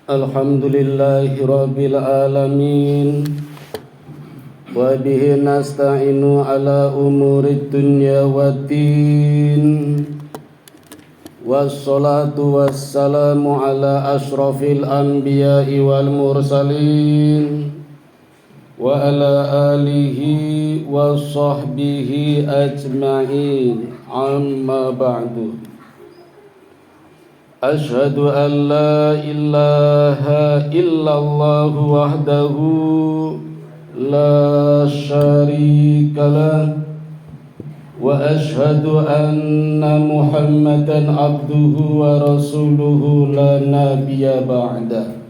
Alhamdulillahi Rabbil Alamin, wa bihi nasta'inu ala umuri dunya waddin, wassalatu wassalamu ala ashrafil anbiya'i wal mursalin, wa ala alihi wa sahbihi ajma'in, amma ba'du. Asyhadu an la ilaha illallah wahdahu la syarika lah, wa asyhadu anna Muhammadan abduhu wa rasuluhu la nabiyya ba'da.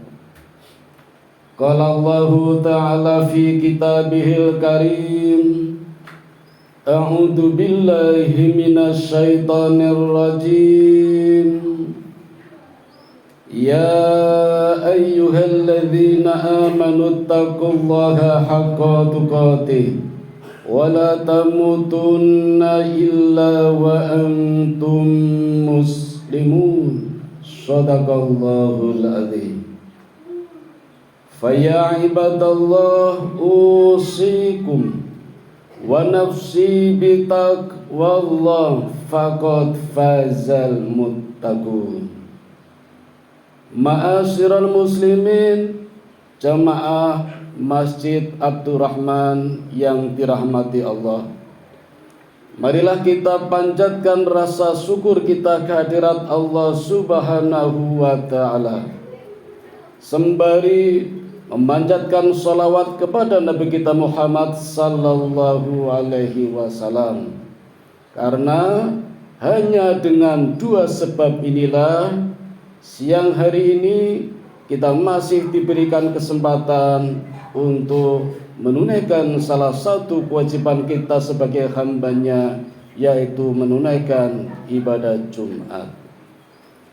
Qala Allahu ta'ala fi kitabihil karim, a'udzu billahi minasy syaithanir rajim. Ya ayyuhalladzina amanu taqullaha haqqa tuqatih wa la tamutunna illa wa antum muslimun. Shadaqallahul adzim. Faya ibadallah usikum wa nafsi bitaqwallah faqad fazal muttaqun. Ma'asyiral muslimin, jamaah Masjid Abdurrahman yang dirahmati Allah, marilah kita panjatkan rasa syukur kita kehadirat Allah Subhanahu wa ta'ala, sembari memanjatkan salawat kepada Nabi kita Muhammad sallallahu alaihi wasallam. Karena hanya dengan dua sebab inilah siang hari ini kita masih diberikan kesempatan untuk menunaikan salah satu kewajiban kita sebagai hambanya, yaitu menunaikan ibadah Jumat.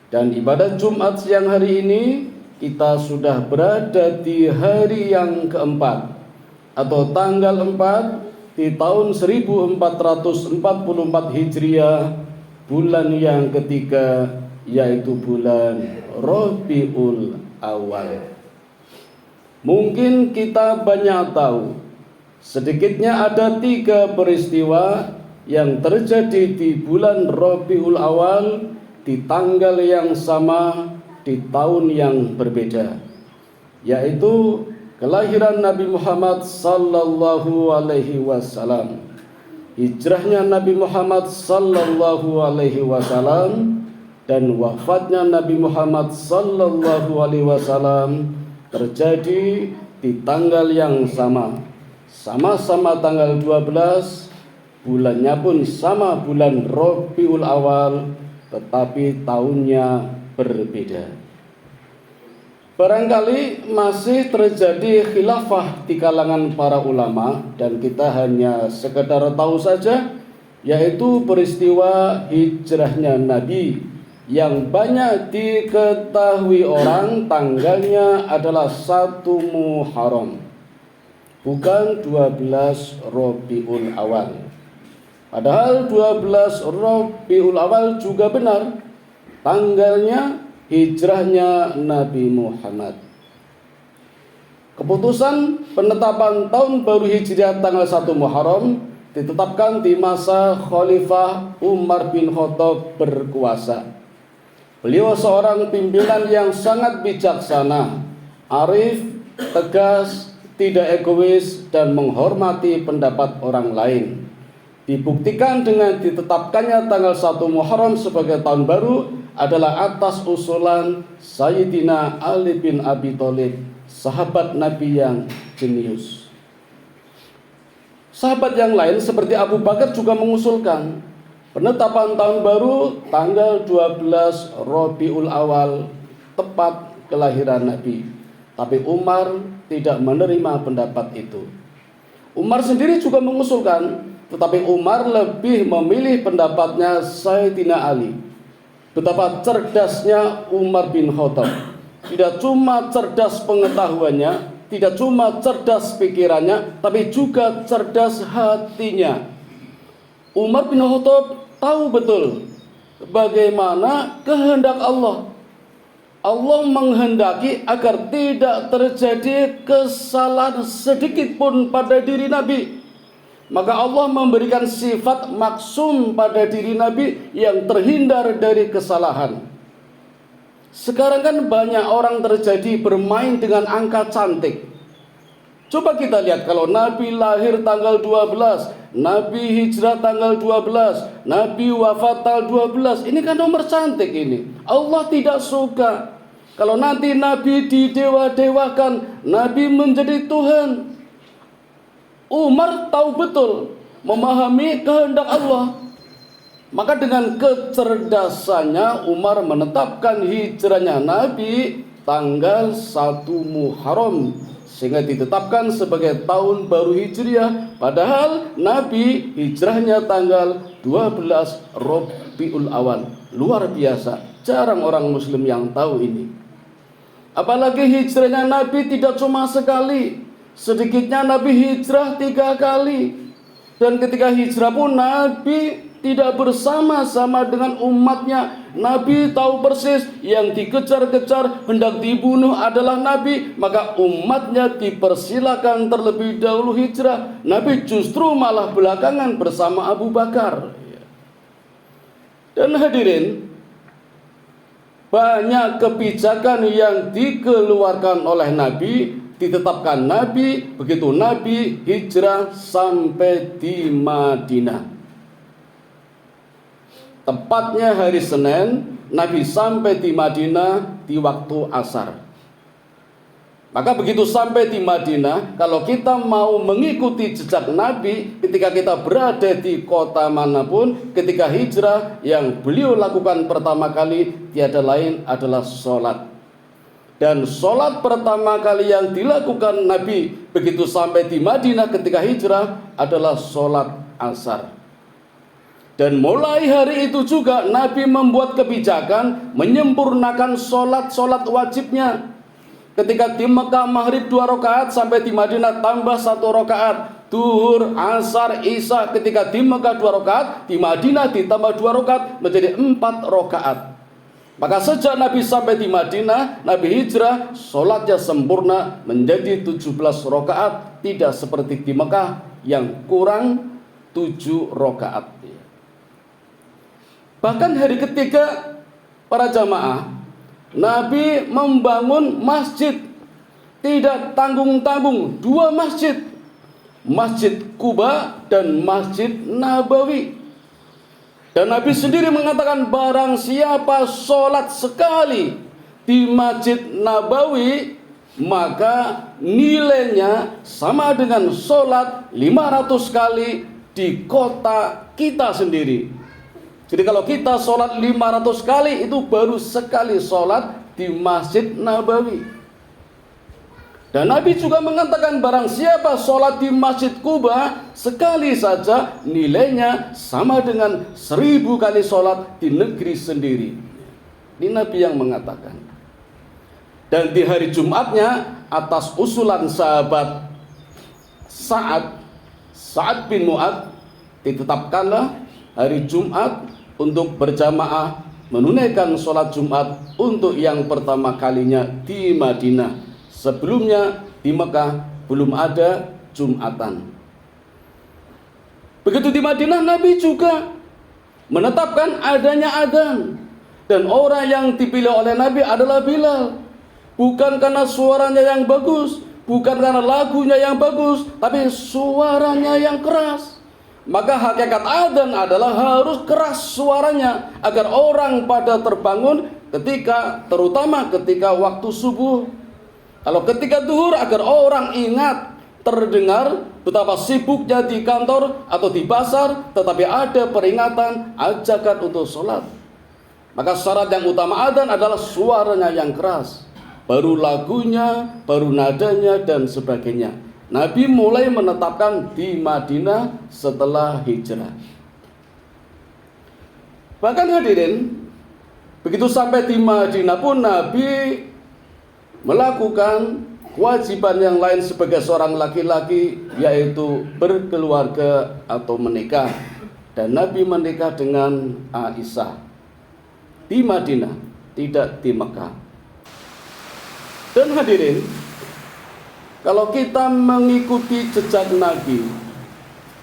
Dan ibadah Jumat siang hari ini kita sudah berada di hari yang keempat atau tanggal 4 di tahun 1444 Hijriah, bulan yang ketiga, yaitu bulan Rabiul Awal. Mungkin kita banyak tahu, sedikitnya ada 3 peristiwa yang terjadi di bulan Rabiul Awal di tanggal yang sama di tahun yang berbeda, yaitu kelahiran Nabi Muhammad sallallahu alaihi wasallam, hijrahnya Nabi Muhammad sallallahu alaihi wasallam, dan wafatnya Nabi Muhammad sallallahu alaihi wasallam terjadi di tanggal yang sama. Sama-sama tanggal 12, bulannya pun sama, bulan Rabiul Awal, tetapi tahunnya berbeda. Barangkali masih terjadi khilafah di kalangan para ulama, dan kita hanya sekedar tahu saja, yaitu peristiwa hijrahnya Nabi yang banyak diketahui orang tanggalnya adalah 1 Muharram, bukan 12 Rabiul Awal. Padahal 12 Rabiul Awal juga benar tanggalnya hijrahnya Nabi Muhammad. Keputusan penetapan tahun baru Hijriah tanggal 1 Muharram ditetapkan di masa Khalifah Umar bin Khattab berkuasa. Beliau seorang pimpinan yang sangat bijaksana, arif, tegas, tidak egois, dan menghormati pendapat orang lain. Dibuktikan dengan ditetapkannya tanggal 1 Muharram sebagai tahun baru adalah atas usulan Sayyidina Ali bin Abi Thalib, sahabat Nabi yang jenius. Sahabat yang lain seperti Abu Bakar juga mengusulkan penetapan tahun baru tanggal 12 Rabiul Awal, tepat kelahiran Nabi. Tapi Umar tidak menerima pendapat itu. Umar sendiri juga mengusulkan, tetapi Umar lebih memilih pendapatnya Sayyidina Ali. Betapa cerdasnya Umar bin Khattab. Tidak cuma cerdas pengetahuannya, tidak cuma cerdas pikirannya, tapi juga cerdas hatinya. Umar bin Khattab tahu betul bagaimana kehendak Allah. Allah menghendaki agar tidak terjadi kesalahan sedikit pun pada diri Nabi. Maka Allah memberikan sifat maksum pada diri Nabi yang terhindar dari kesalahan. Sekarang kan banyak orang terjadi bermain dengan angka cantik. Coba kita lihat, kalau Nabi lahir tanggal 12, Nabi hijrah tanggal 12, Nabi wafat tanggal 12. Ini kan nomor cantik ini. Allah tidak suka kalau nanti Nabi didewa-dewakan, Nabi menjadi Tuhan. Umar tahu betul, memahami kehendak Allah. Maka dengan kecerdasannya Umar menetapkan hijrahnya Nabi tanggal 1 Muharram, sehingga ditetapkan sebagai tahun baru Hijriah. Padahal Nabi hijrahnya tanggal 12 Rabiul Awal. Luar biasa, jarang orang Muslim yang tahu ini. Apalagi hijrahnya Nabi tidak cuma sekali, sedikitnya Nabi hijrah 3 kali. Dan ketika hijrah pun Nabi tidak bersama-sama dengan umatnya. Nabi tahu persis yang dikejar-kejar hendak dibunuh adalah Nabi, maka umatnya dipersilakan terlebih dahulu hijrah. Nabi justru malah belakangan bersama Abu Bakar. Dan hadirin, banyak kebijakan yang dikeluarkan oleh Nabi, ditetapkan Nabi, begitu Nabi hijrah sampai di Madinah. Tepatnya hari Senin, Nabi sampai di Madinah di waktu asar. Maka begitu sampai di Madinah, kalau kita mau mengikuti jejak Nabi ketika kita berada di kota manapun, ketika hijrah, yang beliau lakukan pertama kali tiada lain adalah sholat. Dan sholat pertama kali yang dilakukan Nabi begitu sampai di Madinah ketika hijrah adalah sholat asar. Dan mulai hari itu juga Nabi membuat kebijakan menyempurnakan sholat wajibnya. Ketika di Mekah maghrib 2 rakaat, sampai di Madinah tambah 1 rakaat. Duhur, asar, isya. Ketika di Mekah 2 rakaat, di Madinah ditambah 2 rakaat menjadi 4 rakaat. Maka sejak Nabi sampai di Madinah, Nabi hijrah, sholatnya sempurna menjadi 17 rakaat. Tidak seperti di Mekah yang kurang 7 rakaat. Bahkan hari ketiga para jamaah, Nabi membangun masjid, tidak tanggung-tanggung, 2 masjid, Masjid Quba dan Masjid Nabawi. Dan Nabi sendiri mengatakan, barang siapa sholat sekali di Masjid Nabawi, maka nilainya sama dengan sholat 500 kali di kota kita sendiri. Jadi kalau kita sholat 500 kali, itu baru sekali sholat di Masjid Nabawi. Dan Nabi juga mengatakan, barang siapa sholat di Masjid Quba sekali saja, nilainya sama dengan 1000 kali sholat di negeri sendiri. Ini Nabi yang mengatakan. Dan di hari Jumatnya, atas usulan sahabat Sa'ad bin Mu'adz, ditetapkanlah hari Jumat untuk berjamaah menunaikan sholat Jumat untuk yang pertama kalinya di Madinah. Sebelumnya di Mekah belum ada Jumatan. Begitu di Madinah, Nabi juga menetapkan adanya adzan. Dan orang yang dipilih oleh Nabi adalah Bilal. Bukan karena suaranya yang bagus, bukan karena lagunya yang bagus, tapi suaranya yang keras. Maka hakikat adzan adalah harus keras suaranya agar orang pada terbangun terutama ketika waktu subuh. Kalau ketika duhur, agar orang ingat, terdengar betapa sibuknya di kantor atau di pasar, tetapi ada peringatan, ajakan untuk sholat. Maka syarat yang utama adzan adalah suaranya yang keras, baru lagunya, baru nadanya dan sebagainya. Nabi mulai menetapkan di Madinah setelah hijrah. Bahkan hadirin, begitu sampai di Madinah pun Nabi melakukan kewajiban yang lain sebagai seorang laki-laki, yaitu berkeluarga atau menikah. dan Nabi menikah dengan Aisyah di Madinah, tidak di Mekah. Dan hadirin, kalau kita mengikuti jejak Nabi,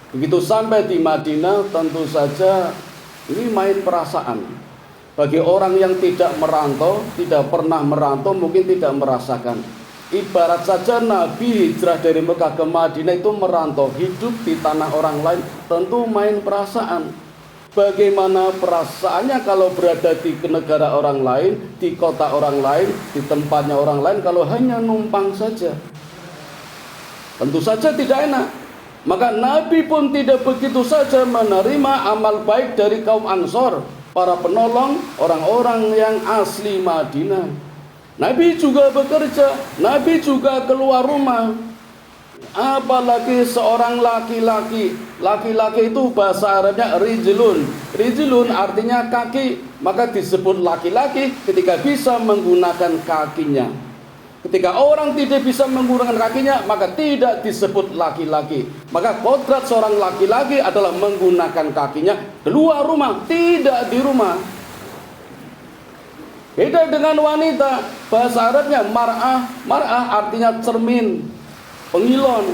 begitu sampai di Madinah, tentu saja ini main perasaan. Bagi orang yang tidak merantau, tidak pernah merantau, mungkin tidak merasakan. Ibarat saja Nabi hijrah dari Mekah ke Madinah itu merantau, hidup di tanah orang lain, tentu main perasaan. Bagaimana perasaannya kalau berada di negara orang lain, di kota orang lain, di tempatnya orang lain, kalau hanya numpang saja? Tentu saja tidak enak. Maka Nabi pun tidak begitu saja menerima amal baik dari kaum Ansor, para penolong orang-orang yang asli Madinah. Nabi juga bekerja, Nabi juga keluar rumah. Apalagi seorang laki-laki. Laki-laki itu bahasa Arabnya rijlun. Rijlun artinya kaki, maka disebut laki-laki ketika bisa menggunakan kakinya. Ketika orang tidak bisa menggunakan kakinya, maka tidak disebut laki-laki. Maka kodrat seorang laki-laki adalah menggunakan kakinya keluar rumah, tidak di rumah. Beda dengan wanita, bahasa Arabnya mar'ah. Mar'ah artinya cermin, pengilon,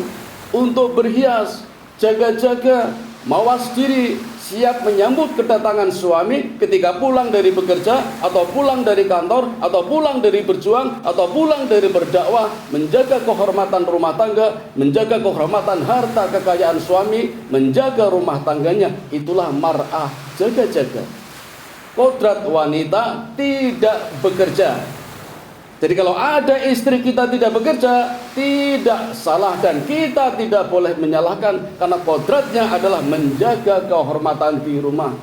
untuk berhias, jaga-jaga, mawas diri, siap menyambut kedatangan suami ketika pulang dari bekerja, atau pulang dari kantor, atau pulang dari berjuang, atau pulang dari berdakwah, menjaga kehormatan rumah tangga, menjaga kehormatan harta kekayaan suami, menjaga rumah tangganya. Itulah mar'ah, jaga-jaga. Kodrat wanita tidak bekerja. Jadi kalau ada istri kita tidak bekerja, tidak salah, dan kita tidak boleh menyalahkan, karena kodratnya adalah menjaga kehormatan di rumah.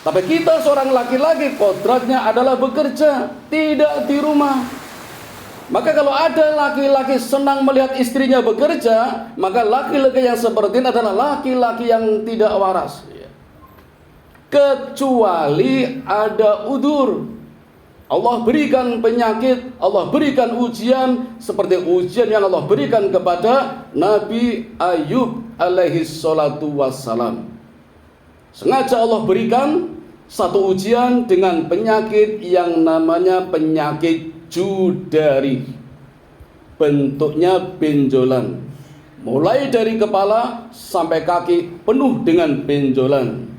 Tapi kita seorang laki-laki, kodratnya adalah bekerja, tidak di rumah. Maka kalau ada laki-laki senang melihat istrinya bekerja, maka laki-laki yang seperti ini adalah laki-laki yang tidak waras. Kecuali ada udzur, Allah berikan penyakit, Allah berikan ujian, seperti ujian yang Allah berikan kepada Nabi Ayub alaihi salatu wassalam. Sengaja Allah berikan satu ujian dengan penyakit yang namanya penyakit judari. Bentuknya benjolan, mulai dari kepala sampai kaki penuh dengan benjolan.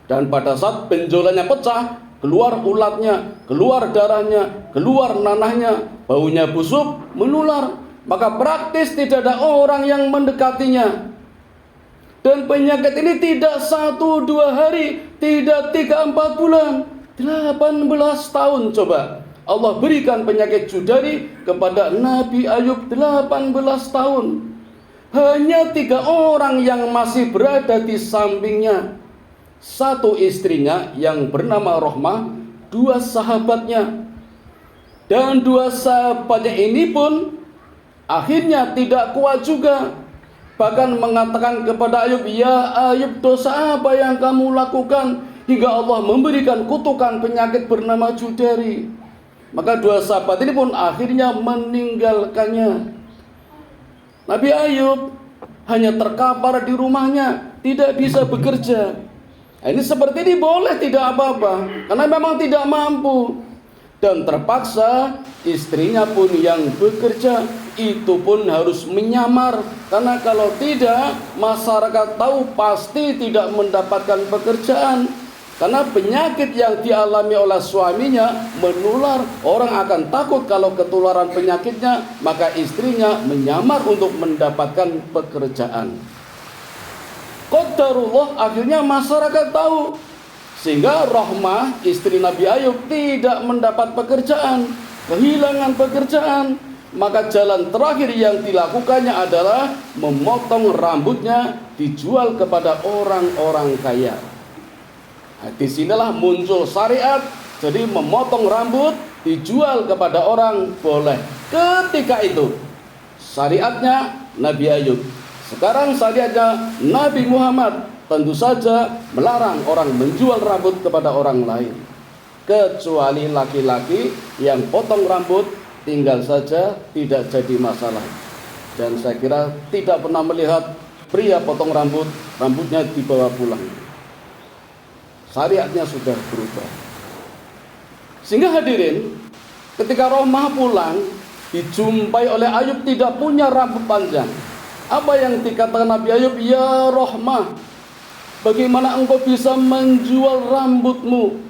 Dan pada saat benjolannya pecah, keluar ulatnya, keluar darahnya, keluar nanahnya, baunya busuk, menular. Maka praktis tidak ada orang yang mendekatinya. Dan penyakit ini tidak 1-2 hari, tidak 3-4 bulan, 18 tahun coba. Allah berikan penyakit judari kepada Nabi Ayub 18 tahun. Hanya 3 orang yang masih berada di sampingnya. 1 istrinya yang bernama Rohmah, 2 sahabatnya. Dan 2 sahabatnya ini pun akhirnya tidak kuat juga. Bahkan mengatakan kepada Ayub, "Ya Ayub, dosa apa yang kamu lakukan hingga Allah memberikan kutukan penyakit bernama judari?" Maka 2 sahabat ini pun akhirnya meninggalkannya. Nabi Ayub hanya terkapar di rumahnya, tidak bisa bekerja. Ini seperti ini boleh tidak apa-apa, karena memang tidak mampu. Dan terpaksa istrinya pun yang bekerja, itu pun harus menyamar. Karena kalau tidak, masyarakat tahu pasti tidak mendapatkan pekerjaan. Karena penyakit yang dialami oleh suaminya menular, orang akan takut kalau ketularan penyakitnya, maka istrinya menyamar untuk mendapatkan pekerjaan. Qadarullah, akhirnya masyarakat tahu, sehingga Rohmah istri Nabi Ayub tidak mendapat pekerjaan, kehilangan pekerjaan. Maka jalan terakhir yang dilakukannya adalah memotong rambutnya, dijual kepada orang-orang kaya. Nah, disinilah muncul syariat. Jadi memotong rambut dijual kepada orang boleh. Ketika itu syariatnya Nabi Ayub. Sekarang syariatnya Nabi Muhammad, tentu saja melarang orang menjual rambut kepada orang lain, kecuali laki-laki yang potong rambut tinggal saja, tidak jadi masalah. Dan saya kira tidak pernah melihat pria potong rambut, rambutnya dibawa pulang. syariatnya sudah berubah. Sehingga hadirin, ketika Rohmah pulang, dijumpai oleh Ayub tidak punya rambut panjang. Apa yang dikatakan Nabi Ayub? Ya Rohmah, bagaimana engkau bisa menjual rambutmu?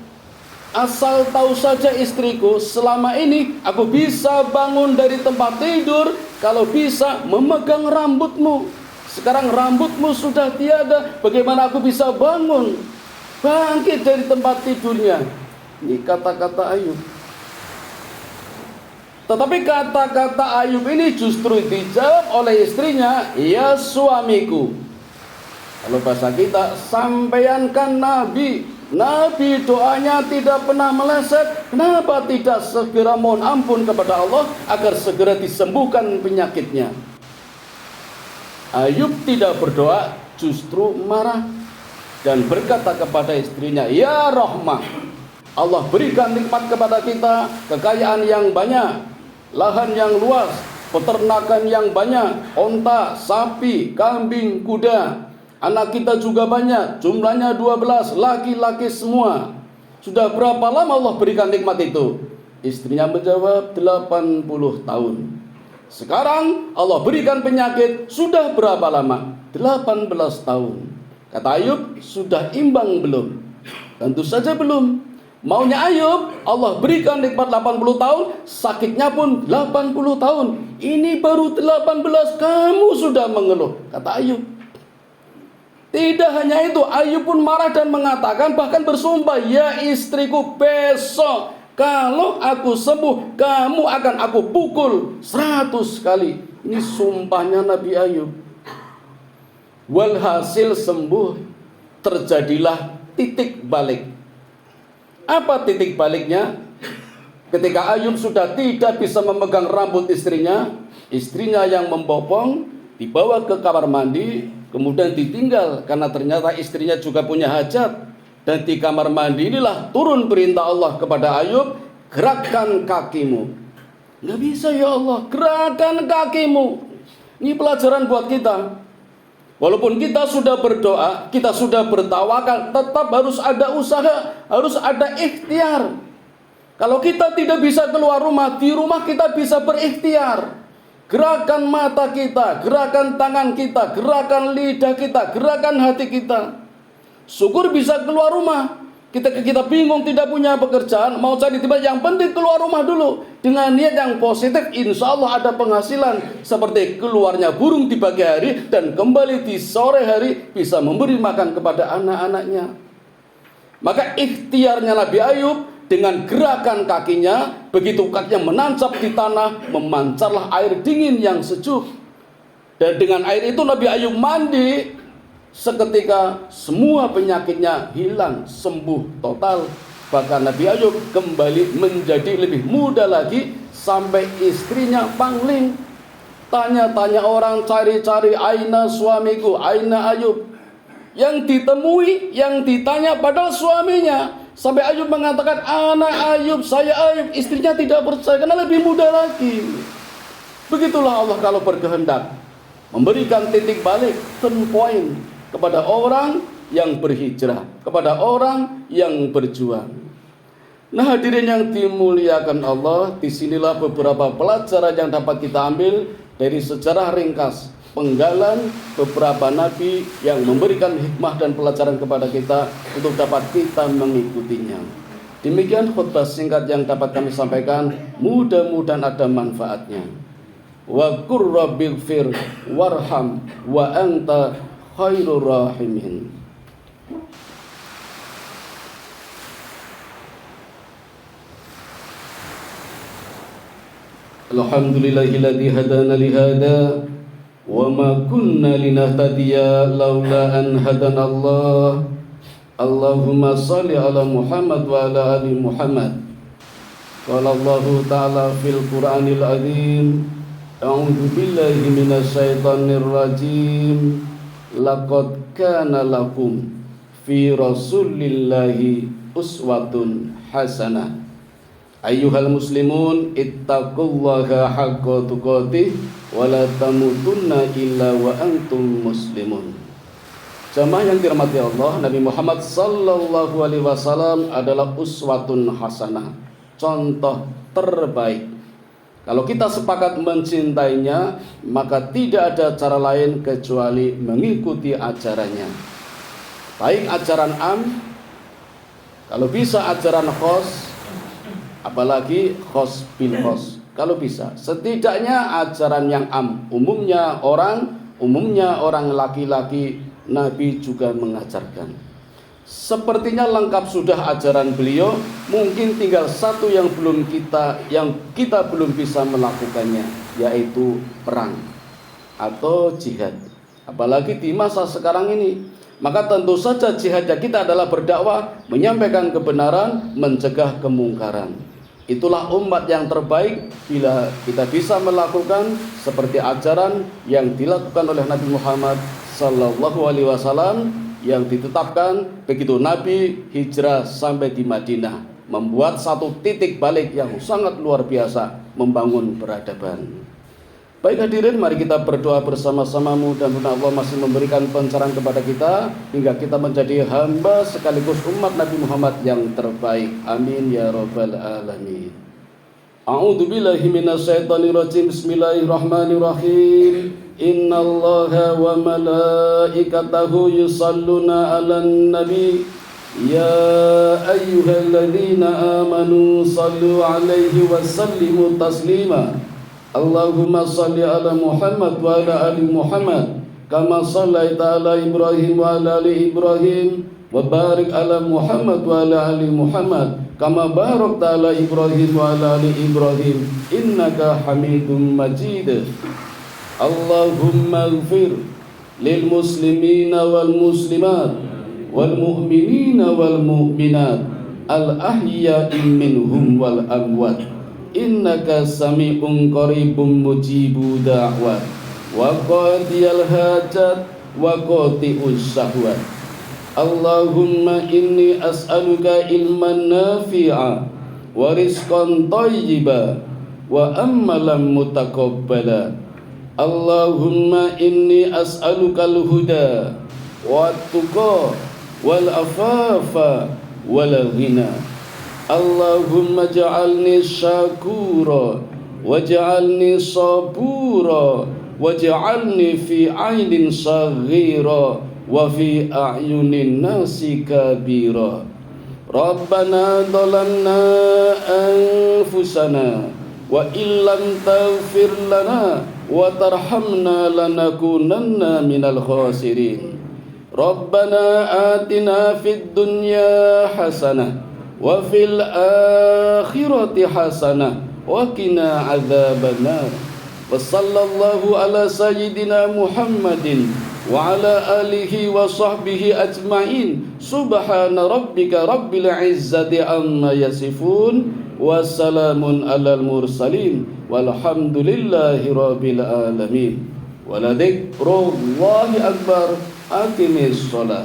Asal tahu saja istriku, selama ini aku bisa bangun dari tempat tidur kalau bisa memegang rambutmu. Sekarang rambutmu sudah tiada, bagaimana aku bisa bangun, bangkit dari tempat tidurnya? Ini kata-kata Ayub. Tetapi kata-kata Ayub ini justru dijawab oleh istrinya, ya suamiku. Kalau bahasa kita, sampeyan kan Nabi doanya tidak pernah meleset. Kenapa tidak segera mohon ampun kepada Allah agar segera disembuhkan penyakitnya? Ayub tidak berdoa, justru marah dan berkata kepada istrinya, ya Rohmah, Allah berikan nikmat kepada kita, kekayaan yang banyak, lahan yang luas, peternakan yang banyak, onta, sapi, kambing, kuda. Anak kita juga banyak, jumlahnya 12, laki-laki semua. Sudah berapa lama Allah berikan nikmat itu? Istrinya menjawab, 80 tahun. Sekarang Allah berikan penyakit, sudah berapa lama? 18 tahun. Kata Ayub, sudah imbang belum? Tentu saja belum. Maunya Ayub, Allah berikan nikmat 80 tahun, sakitnya pun 80 tahun. Ini baru 18, kamu sudah mengeluh. Kata Ayub. Tidak hanya itu, Ayub pun marah dan mengatakan, bahkan bersumpah, ya istriku, besok kalau aku sembuh, kamu akan aku pukul 100 kali. Ini sumpahnya Nabi Ayub. Walhasil sembuh, terjadilah titik balik. Apa titik baliknya? Ketika Ayub sudah tidak bisa memegang rambut istrinya yang membopong, dibawa ke kamar mandi, kemudian ditinggal karena ternyata istrinya juga punya hajat. Dan di kamar mandi inilah turun perintah Allah kepada Ayub, gerakkan kakimu. Nggak bisa ya Allah, gerakkan kakimu. Ini pelajaran buat kita. Walaupun kita sudah berdoa, kita sudah bertawakal, tetap harus ada usaha, harus ada ikhtiar. Kalau kita tidak bisa keluar rumah, di rumah kita bisa berikhtiar. Gerakan mata kita, gerakan tangan kita, gerakan lidah kita, gerakan hati kita. Syukur bisa keluar rumah. Kita bingung, tidak punya pekerjaan, mau cari tempat, yang penting keluar rumah dulu. Dengan niat yang positif, insya Allah ada penghasilan. Seperti keluarnya burung di pagi hari dan kembali di sore hari bisa memberi makan kepada anak-anaknya. Maka ikhtiarnya Nabi Ayub dengan gerakan kakinya, begitu kakinya menancap di tanah, memancarlah air dingin yang sejuk. Dan dengan air itu Nabi Ayub mandi. Seketika semua penyakitnya hilang, sembuh total. Bahkan Nabi Ayub kembali menjadi lebih muda lagi, sampai istrinya pangling. Tanya-tanya orang, cari-cari, aina suamiku, aina Ayub. Yang ditemui, yang ditanya padahal suaminya. Sampai Ayub mengatakan, anak Ayub, saya Ayub. Istrinya tidak percaya karena lebih muda lagi. Begitulah Allah kalau berkehendak, memberikan titik balik, turn point, kepada orang yang berhijrah, kepada orang yang berjuang. Nah hadirin yang dimuliakan Allah, disinilah beberapa pelajaran yang dapat kita ambil dari sejarah ringkas penggalan beberapa nabi yang memberikan hikmah dan pelajaran kepada kita untuk dapat kita mengikutinya. Demikian khutbah singkat yang dapat kami sampaikan, mudah-mudahan ada manfaatnya. Wa qur rabbighfir warham wa anta khairur rahimin. Alhamdulillahilladzi hadana li hada wa ma kunna linahtadiya laula an hadana Allah. Allahumma shalli ala Muhammad wa ala ali Muhammad. Qala Allah ta'ala fil Qur'anil azim, a'udzu billahi minasy syaithanir rajim. Laqad kana lakum fi rasulillahi uswatun hasanah. Ayyuhal muslimun, ittaqullaha haqqa tuqatih wa la tamutunna illa wa antum muslimun. Jamaah yang dirahmati Allah, Nabi Muhammad sallallahu alaihi wasallam adalah uswatun hasanah, contoh terbaik. Kalau kita sepakat mencintainya, maka tidak ada cara lain kecuali mengikuti ajarannya. Baik ajaran am, kalau bisa ajaran khos, apalagi khos bil khos. Kalau bisa, setidaknya ajaran yang am, umumnya orang laki-laki, Nabi juga mengajarkan. Sepertinya lengkap sudah ajaran beliau, mungkin tinggal satu yang kita belum bisa melakukannya, yaitu perang atau jihad. Apalagi di masa sekarang ini, maka tentu saja jihadnya kita adalah berdakwah, menyampaikan kebenaran, mencegah kemungkaran. Itulah umat yang terbaik bila kita bisa melakukan seperti ajaran yang dilakukan oleh Nabi Muhammad sallallahu alaihi wasallam yang ditetapkan begitu Nabi hijrah sampai di Madinah, membuat satu titik balik yang sangat luar biasa, membangun peradaban. Baik hadirin, mari kita berdoa bersama-sama, mudah-mudahan Allah masih memberikan pencerahan kepada kita hingga kita menjadi hamba sekaligus umat Nabi Muhammad yang terbaik. Amin ya rabbal alamin. A'udzu billahi minasyaitonir rajim. Bismillahirrahmanirrahim. Innallaha wa malaikatahu yusalluna 'alan nabi. Ya ayyuhalladzina amanu sallu 'alaihi wa sallimu taslima. Allahumma salli ala Muhammad wa ala ali Muhammad kama sallaita ala Ibrahim wa ala ali Ibrahim wa barik ala Muhammad wa ala ali Muhammad kama barakta ala Ibrahim wa ala ali Ibrahim innaka Hamidum Majid. Allahumma ighfir lil muslimina wal muslimat wal mu'minina wal mu'minat al ahya'i minhum wal amwat innaka sami'un qaribun mujibu da'wat wa qadiyal hajat wa qati'us syahwat. Allahumma inni as'aluka ilman nafi'a wa rizqan thayyiba wa amalan mutaqabbala. Allahumma inni as'aluka al-huda wa tuqa wal afafa wal ghina. Allahumma ja'alni syakura waj'alni sabura waj'alni fi 'ainin saghira wa fi a'yunin nasi kabira. Rabbana dhalamna anfusana wa illam taghfir lana wa tarhamna lanakunanna minal khasirin. Rabbana atina fid dunya hasanah wa fil akhirati hasanah wa qina adzabannar. Wa sallallahu ala sayyidina Muhammadin wa ala alihi wa sahbihi ajma'in. Subhana rabbika rabbil izzati amma yasifun wa salamun alal mursalin walhamdulillahi rabbil alamin. Wa la dzikrullahi akbar. Aqimis shalah.